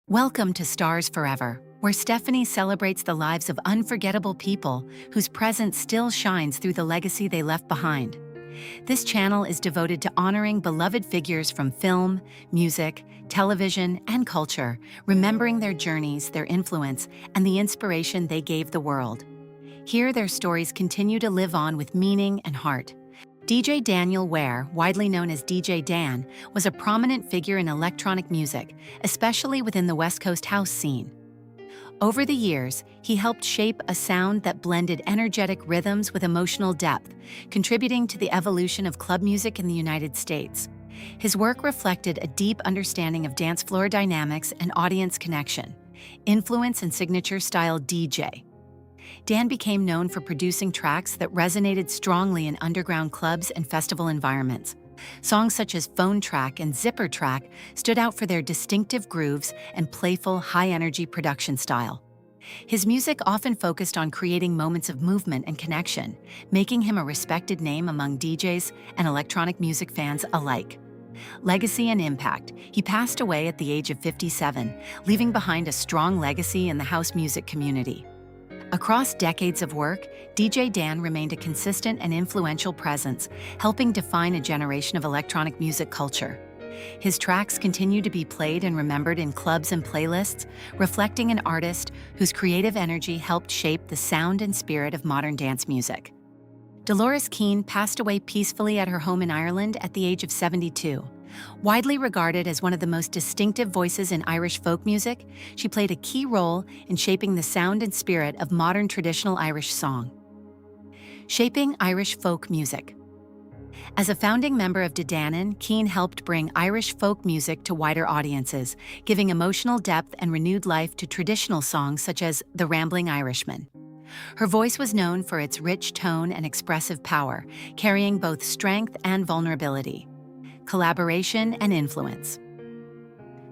Welcome to Stars Forever, where Stephanie celebrates the lives of unforgettable people whose presence still shines through the legacy they left behind. This channel is devoted to honoring beloved figures from film, music, television, and culture, remembering their journeys, their influence, and the inspiration they gave the world. Here, their stories continue to live on with meaning and heart. DJ Daniel Ware, widely known as DJ Dan, was a prominent figure in electronic music, especially within the West Coast house scene. Over the years, he helped shape a sound that blended energetic rhythms with emotional depth, contributing to the evolution of club music in the United States. His work reflected a deep understanding of dance floor dynamics and audience connection, influence and signature-style DJ. Dan became known for producing tracks that resonated strongly in underground clubs and festival environments. Songs such as Phone Track and Zipper Track stood out for their distinctive grooves and playful, high-energy production style. His music often focused on creating moments of movement and connection, making him a respected name among DJs and electronic music fans alike. Legacy and impact. He passed away at the age of 57, leaving behind a strong legacy in the house music community. Across decades of work, DJ Dan remained a consistent and influential presence, helping define a generation of electronic music culture. His tracks continue to be played and remembered in clubs and playlists, reflecting an artist whose creative energy helped shape the sound and spirit of modern dance music. Dolores Keane passed away peacefully at her home in Ireland at the age of 72. Widely regarded as one of the most distinctive voices in Irish folk music, she played a key role in shaping the sound and spirit of modern traditional Irish song. Shaping Irish folk music. As a founding member of Dadannan, Keane helped bring Irish folk music to wider audiences, giving emotional depth and renewed life to traditional songs such as The Rambling Irishman. Her voice was known for its rich tone and expressive power, carrying both strength and vulnerability. Collaboration and influence.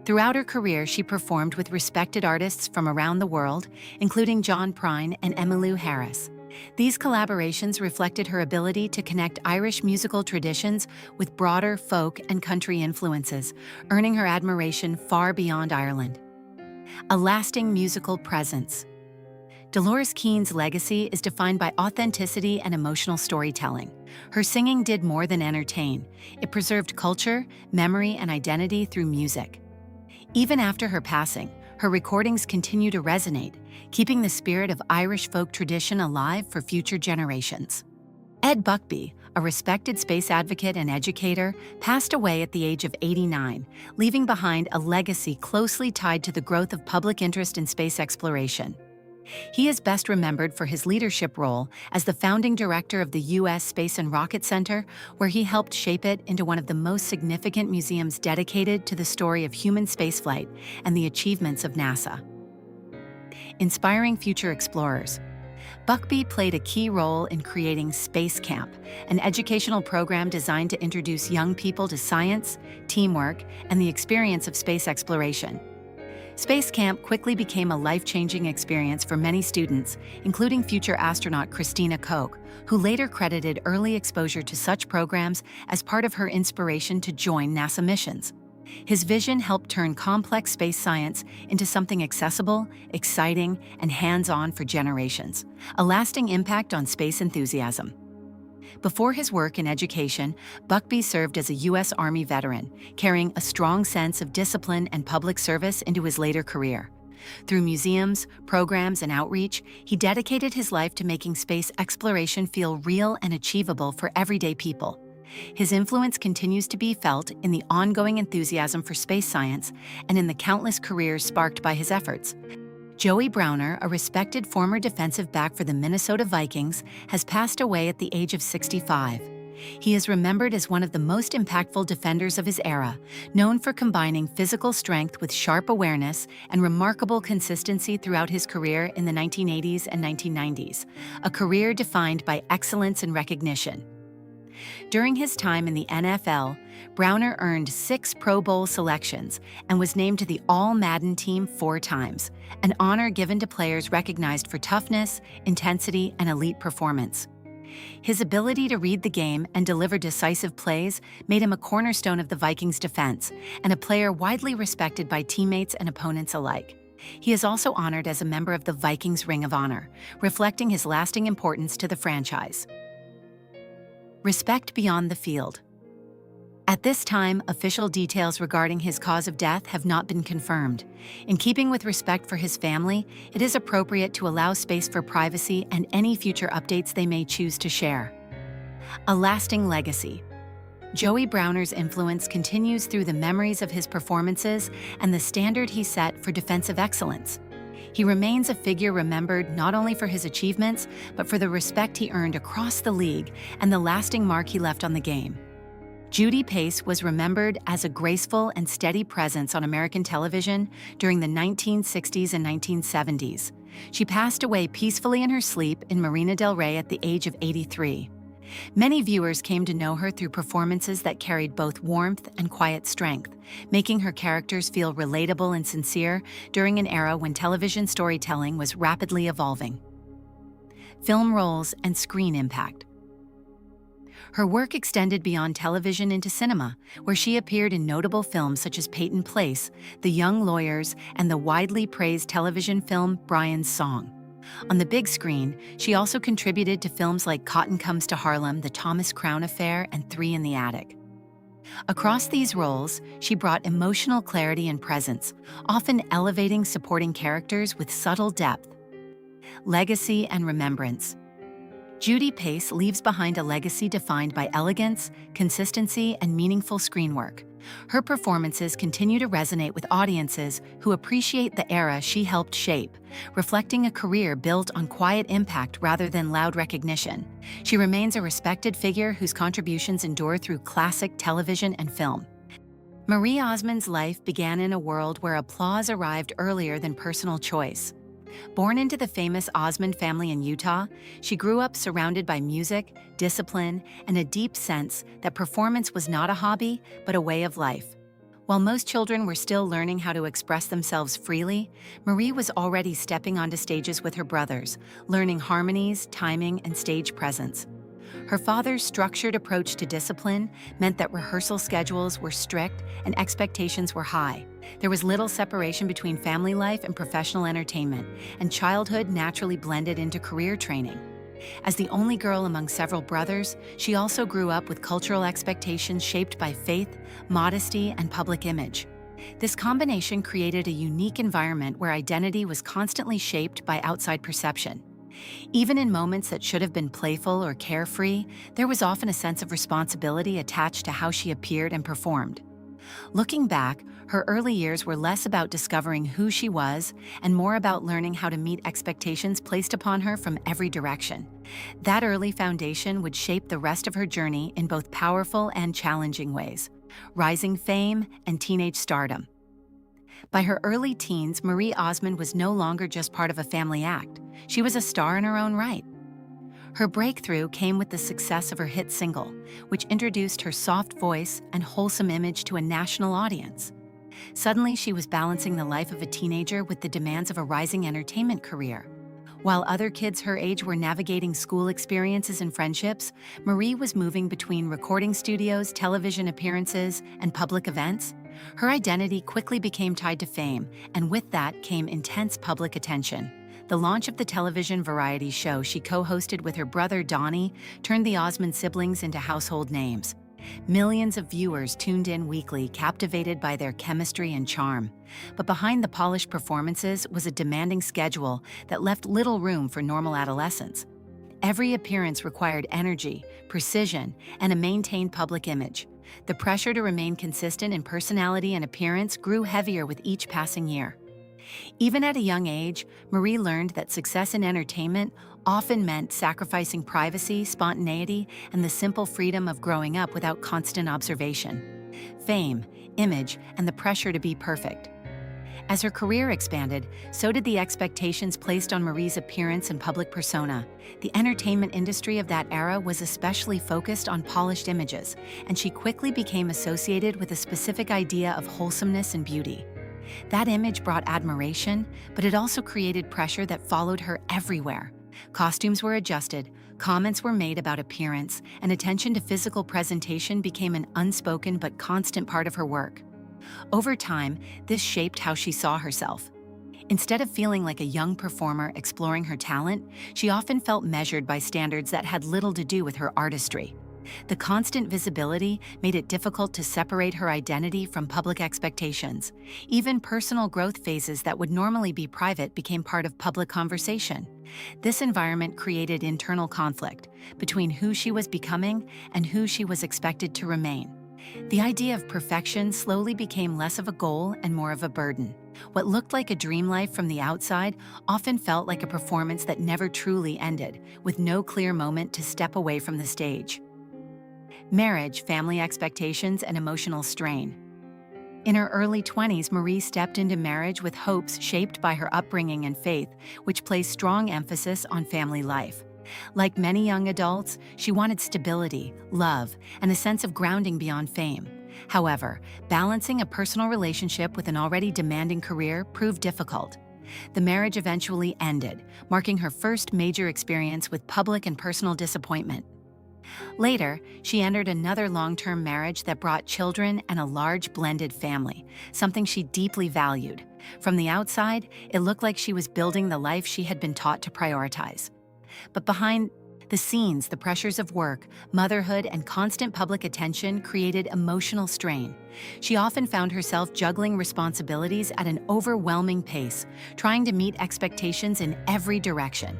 Throughout her career, she performed with respected artists from around the world, including John Prine and Emmylou Harris. These collaborations reflected her ability to connect Irish musical traditions with broader folk and country influences, earning her admiration far beyond Ireland. A lasting musical presence. Dolores Keane's legacy is defined by authenticity and emotional storytelling. Her singing did more than entertain. It preserved culture, memory, and identity through music. Even after her passing, her recordings continue to resonate, keeping the spirit of Irish folk tradition alive for future generations. Ed Buckby, a respected space advocate and educator, passed away at the age of 89, leaving behind a legacy closely tied to the growth of public interest in space exploration. He is best remembered for his leadership role as the founding director of the U.S. Space and Rocket Center, where he helped shape it into one of the most significant museums dedicated to the story of human spaceflight and the achievements of NASA. Inspiring future explorers. Buckby played a key role in creating Space Camp, an educational program designed to introduce young people to science, teamwork, and the experience of space exploration. Space Camp quickly became a life-changing experience for many students, including future astronaut Christina Koch, who later credited early exposure to such programs as part of her inspiration to join NASA missions. His vision helped turn complex space science into something accessible, exciting, and hands-on for generations, a lasting impact on space enthusiasm. Before his work in education, Buckby served as a U.S. Army veteran, carrying a strong sense of discipline and public service into his later career. Through museums, programs, and outreach, he dedicated his life to making space exploration feel real and achievable for everyday people. His influence continues to be felt in the ongoing enthusiasm for space science and in the countless careers sparked by his efforts. Joey Browner, a respected former defensive back for the Minnesota Vikings, has passed away at the age of 65. He is remembered as one of the most impactful defenders of his era, known for combining physical strength with sharp awareness and remarkable consistency throughout his career in the 1980s and 1990s, a career defined by excellence and recognition. During his time in the NFL, Browner earned 6 Pro Bowl selections and was named to the All-Madden team 4 times, an honor given to players recognized for toughness, intensity, and elite performance. His ability to read the game and deliver decisive plays made him a cornerstone of the Vikings' defense and a player widely respected by teammates and opponents alike. He is also honored as a member of the Vikings Ring of Honor, reflecting his lasting importance to the franchise. Respect beyond the field. At this time, official details regarding his cause of death have not been confirmed. In keeping with respect for his family, it is appropriate to allow space for privacy and any future updates they may choose to share. A lasting legacy. Joey Browner's influence continues through the memories of his performances and the standard he set for defensive excellence. He remains a figure remembered not only for his achievements, but for the respect he earned across the league and the lasting mark he left on the game. Judy Pace was remembered as a graceful and steady presence on American television during the 1960s and 1970s. She passed away peacefully in her sleep in Marina del Rey at the age of 83. Many viewers came to know her through performances that carried both warmth and quiet strength, making her characters feel relatable and sincere during an era when television storytelling was rapidly evolving. Film roles and screen impact. Her work extended beyond television into cinema, where she appeared in notable films such as Peyton Place, The Young Lawyers, and the widely praised television film Brian's Song. On the big screen, she also contributed to films like Cotton Comes to Harlem, The Thomas Crown Affair, and Three in the Attic. Across these roles, she brought emotional clarity and presence, often elevating supporting characters with subtle depth. Legacy and remembrance. Judy Pace leaves behind a legacy defined by elegance, consistency, and meaningful screen work. Her performances continue to resonate with audiences who appreciate the era she helped shape, reflecting a career built on quiet impact rather than loud recognition. She remains a respected figure whose contributions endure through classic television and film. Marie Osmond's life began in a world where applause arrived earlier than personal choice. Born into the famous Osmond family in Utah, she grew up surrounded by music, discipline, and a deep sense that performance was not a hobby, but a way of life. While most children were still learning how to express themselves freely, Marie was already stepping onto stages with her brothers, learning harmonies, timing, and stage presence. Her father's structured approach to discipline meant that rehearsal schedules were strict and expectations were high. There was little separation between family life and professional entertainment, and childhood naturally blended into career training. As the only girl among several brothers, she also grew up with cultural expectations shaped by faith, modesty, and public image. This combination created a unique environment where identity was constantly shaped by outside perception. Even in moments that should have been playful or carefree, there was often a sense of responsibility attached to how she appeared and performed. Looking back, her early years were less about discovering who she was and more about learning how to meet expectations placed upon her from every direction. That early foundation would shape the rest of her journey in both powerful and challenging ways: rising fame and teenage stardom. By her early teens, Marie Osmond was no longer just part of a family act. She was a star in her own right. Her breakthrough came with the success of her hit single, which introduced her soft voice and wholesome image to a national audience. Suddenly, she was balancing the life of a teenager with the demands of a rising entertainment career. While other kids her age were navigating school experiences and friendships, Marie was moving between recording studios, television appearances, and public events. Her identity quickly became tied to fame, and with that came intense public attention. The launch of the television variety show she co-hosted with her brother Donnie turned the Osmond siblings into household names. Millions of viewers tuned in weekly, captivated by their chemistry and charm. But behind the polished performances was a demanding schedule that left little room for normal adolescence. Every appearance required energy, precision, and a maintained public image. The pressure to remain consistent in personality and appearance grew heavier with each passing year. Even at a young age, Marie learned that success in entertainment often meant sacrificing privacy, spontaneity, and the simple freedom of growing up without constant observation. Fame, image, and the pressure to be perfect. As her career expanded, so did the expectations placed on Marie's appearance and public persona. The entertainment industry of that era was especially focused on polished images, and she quickly became associated with a specific idea of wholesomeness and beauty. That image brought admiration, but it also created pressure that followed her everywhere. Costumes were adjusted, Comments were made about appearance, and attention to physical presentation became an unspoken but constant part of her work. Over time, this shaped how she saw herself. Instead of feeling like a young performer exploring her talent, she often felt measured by standards that had little to do with her artistry. The constant visibility made it difficult to separate her identity from public expectations. Even personal growth phases that would normally be private became part of public conversation. This environment created internal conflict between who she was becoming and who she was expected to remain. The idea of perfection slowly became less of a goal and more of a burden. What looked like a dream life from the outside often felt like a performance that never truly ended, with no clear moment to step away from the stage. Marriage, family expectations, and emotional strain. In her early 20s, Marie stepped into marriage with hopes shaped by her upbringing and faith, which placed strong emphasis on family life. Like many young adults, she wanted stability, love, and a sense of grounding beyond fame. However, balancing a personal relationship with an already demanding career proved difficult. The marriage eventually ended, marking her first major experience with public and personal disappointment. Later, she entered another long-term marriage that brought children and a large blended family, something she deeply valued. From the outside, it looked like she was building the life she had been taught to prioritize. But behind the scenes, the pressures of work, motherhood, and constant public attention created emotional strain. She often found herself juggling responsibilities at an overwhelming pace, trying to meet expectations in every direction.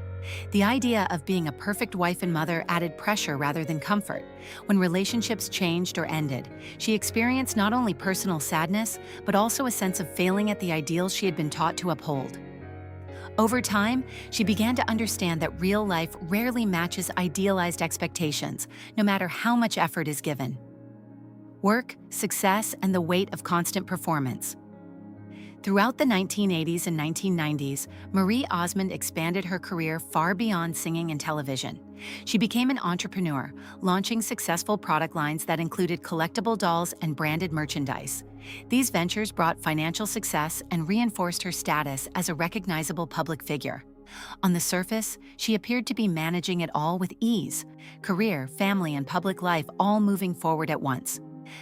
The idea of being a perfect wife and mother added pressure rather than comfort. When relationships changed or ended, she experienced not only personal sadness, but also a sense of failing at the ideals she had been taught to uphold. Over time, she began to understand that real life rarely matches idealized expectations, no matter how much effort is given. Work, success, and the weight of constant performance. Throughout the 1980s and 1990s, Marie Osmond expanded her career far beyond singing and television. She became an entrepreneur, launching successful product lines that included collectible dolls and branded merchandise. These ventures brought financial success and reinforced her status as a recognizable public figure. On the surface, she appeared to be managing it all with ease, career, family, and public life all moving forward at once.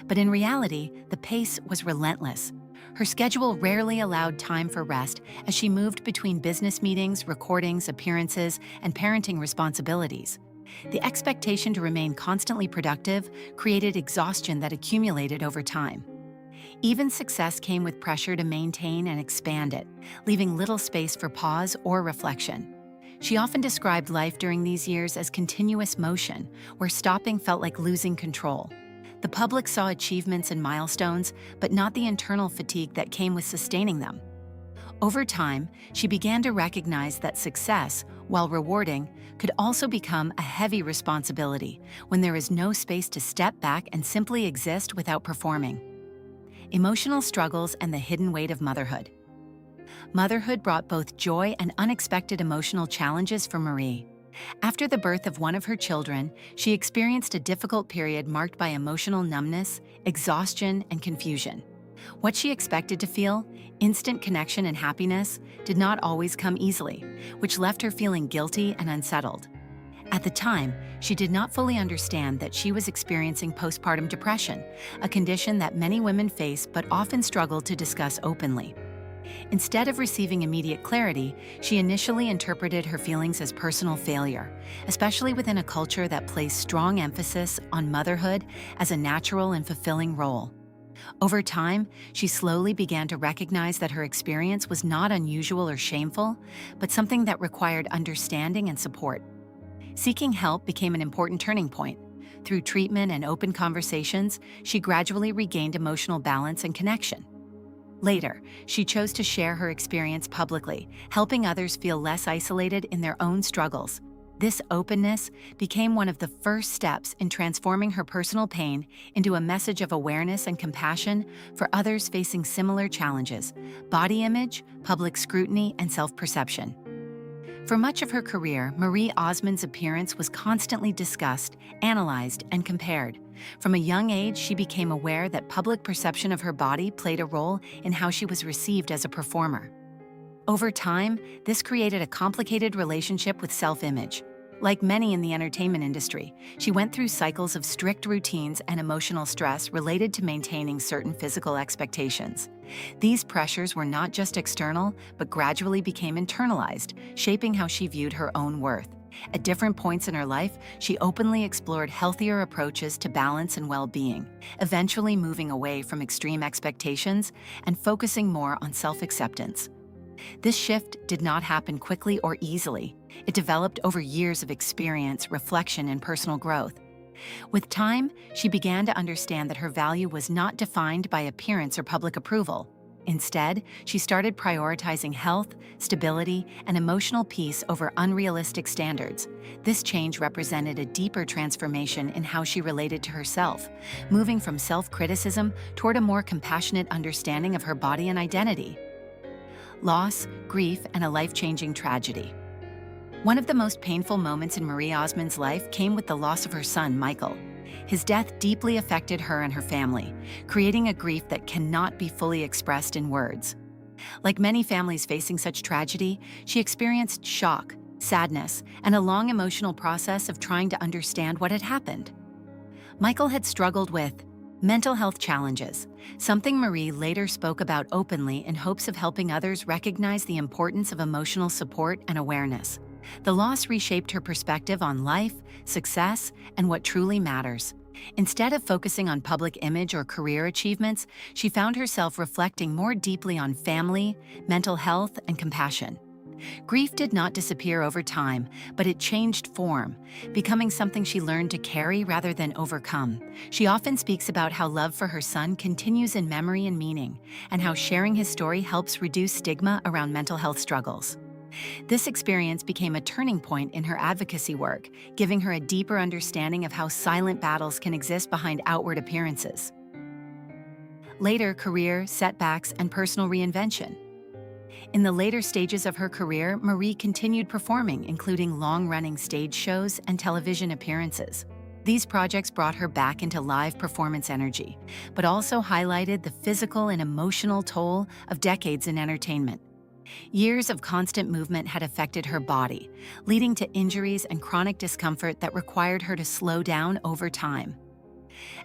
But in reality, the pace was relentless. Her schedule rarely allowed time for rest as she moved between business meetings, recordings, appearances, and parenting responsibilities. The expectation to remain constantly productive created exhaustion that accumulated over time. Even success came with pressure to maintain and expand it, leaving little space for pause or reflection. She often described life during these years as continuous motion, where stopping felt like losing control. The public saw achievements and milestones, but not the internal fatigue that came with sustaining them. Over time, she began to recognize that success, while rewarding, could also become a heavy responsibility when there is no space to step back and simply exist without performing. Emotional struggles and the hidden weight of motherhood. Motherhood brought both joy and unexpected emotional challenges for Marie. After the birth of one of her children, she experienced a difficult period marked by emotional numbness, exhaustion, and confusion. What she expected to feel, instant connection and happiness, did not always come easily, which left her feeling guilty and unsettled. At the time, she did not fully understand that she was experiencing postpartum depression, a condition that many women face but often struggle to discuss openly. Instead of receiving immediate clarity, she initially interpreted her feelings as personal failure, especially within a culture that placed strong emphasis on motherhood as a natural and fulfilling role. Over time, she slowly began to recognize that her experience was not unusual or shameful, but something that required understanding and support. Seeking help became an important turning point. Through treatment and open conversations, she gradually regained emotional balance and connection. Later, she chose to share her experience publicly, helping others feel less isolated in their own struggles. This openness became one of the first steps in transforming her personal pain into a message of awareness and compassion for others facing similar challenges: body image, public scrutiny, and self-perception. For much of her career, Marie Osmond's appearance was constantly discussed, analyzed, and compared. From a young age, she became aware that public perception of her body played a role in how she was received as a performer. Over time, this created a complicated relationship with self-image. Like many in the entertainment industry, she went through cycles of strict routines and emotional stress related to maintaining certain physical expectations. These pressures were not just external, but gradually became internalized, shaping how she viewed her own worth. At different points in her life, she openly explored healthier approaches to balance and well-being, eventually moving away from extreme expectations and focusing more on self-acceptance. This shift did not happen quickly or easily. It developed over years of experience, reflection, and personal growth. With time, she began to understand that her value was not defined by appearance or public approval. Instead, she started prioritizing health, stability, and emotional peace over unrealistic standards. This change represented a deeper transformation in how she related to herself, moving from self-criticism toward a more compassionate understanding of her body and identity. Loss, grief, and a life-changing tragedy. One of the most painful moments in Marie Osmond's life came with the loss of her son, Michael. His death deeply affected her and her family, creating a grief that cannot be fully expressed in words. Like many families facing such tragedy, she experienced shock, sadness, and a long emotional process of trying to understand what had happened. Michael had struggled with mental health challenges, something Marie later spoke about openly in hopes of helping others recognize the importance of emotional support and awareness. The loss reshaped her perspective on life, success, and what truly matters. Instead of focusing on public image or career achievements, she found herself reflecting more deeply on family, mental health, and compassion. Grief did not disappear over time, but it changed form, becoming something she learned to carry rather than overcome. She often speaks about how love for her son continues in memory and meaning, and how sharing his story helps reduce stigma around mental health struggles. This experience became a turning point in her advocacy work, giving her a deeper understanding of how silent battles can exist behind outward appearances. Later, career, setbacks, and personal reinvention. In the later stages of her career, Marie continued performing, including long-running stage shows and television appearances. These projects brought her back into live performance energy, but also highlighted the physical and emotional toll of decades in entertainment. Years of constant movement had affected her body, leading to injuries and chronic discomfort that required her to slow down over time.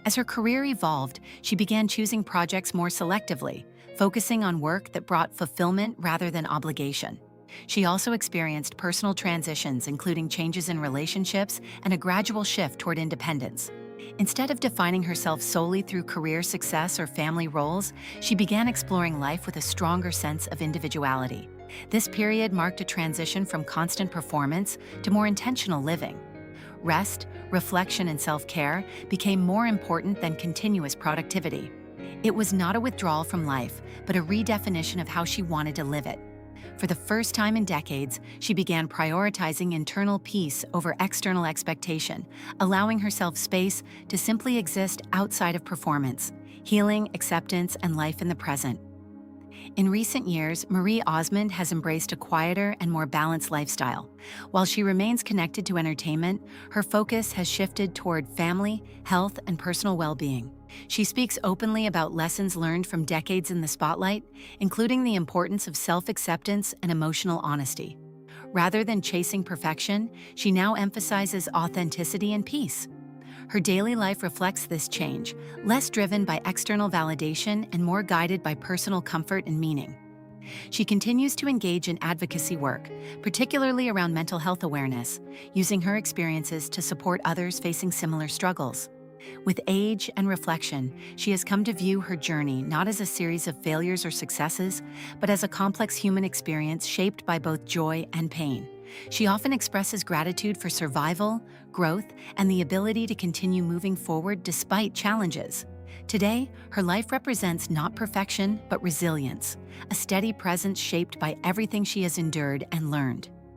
As her career evolved, she began choosing projects more selectively, focusing on work that brought fulfillment rather than obligation. She also experienced personal transitions, including changes in relationships and a gradual shift toward independence. Instead of defining herself solely through career success or family roles, she began exploring life with a stronger sense of individuality. This period marked a transition from constant performance to more intentional living. Rest, reflection, and self-care became more important than continuous productivity. It was not a withdrawal from life, but a redefinition of how she wanted to live it. For the first time in decades, she began prioritizing internal peace over external expectation, allowing herself space to simply exist outside of performance, healing, acceptance, and life in the present. In recent years, Marie Osmond has embraced a quieter and more balanced lifestyle. While she remains connected to entertainment, her focus has shifted toward family, health, and personal well-being. She speaks openly about lessons learned from decades in the spotlight, including the importance of self-acceptance and emotional honesty. Rather than chasing perfection, she now emphasizes authenticity and peace. Her daily life reflects this change, less driven by external validation and more guided by personal comfort and meaning. She continues to engage in advocacy work, particularly around mental health awareness, using her experiences to support others facing similar struggles. With age and reflection, she has come to view her journey not as a series of failures or successes, but as a complex human experience shaped by both joy and pain. She often expresses gratitude for survival, growth, and the ability to continue moving forward despite challenges. Today, her life represents not perfection, but resilience, a steady presence shaped by everything she has endured and learned.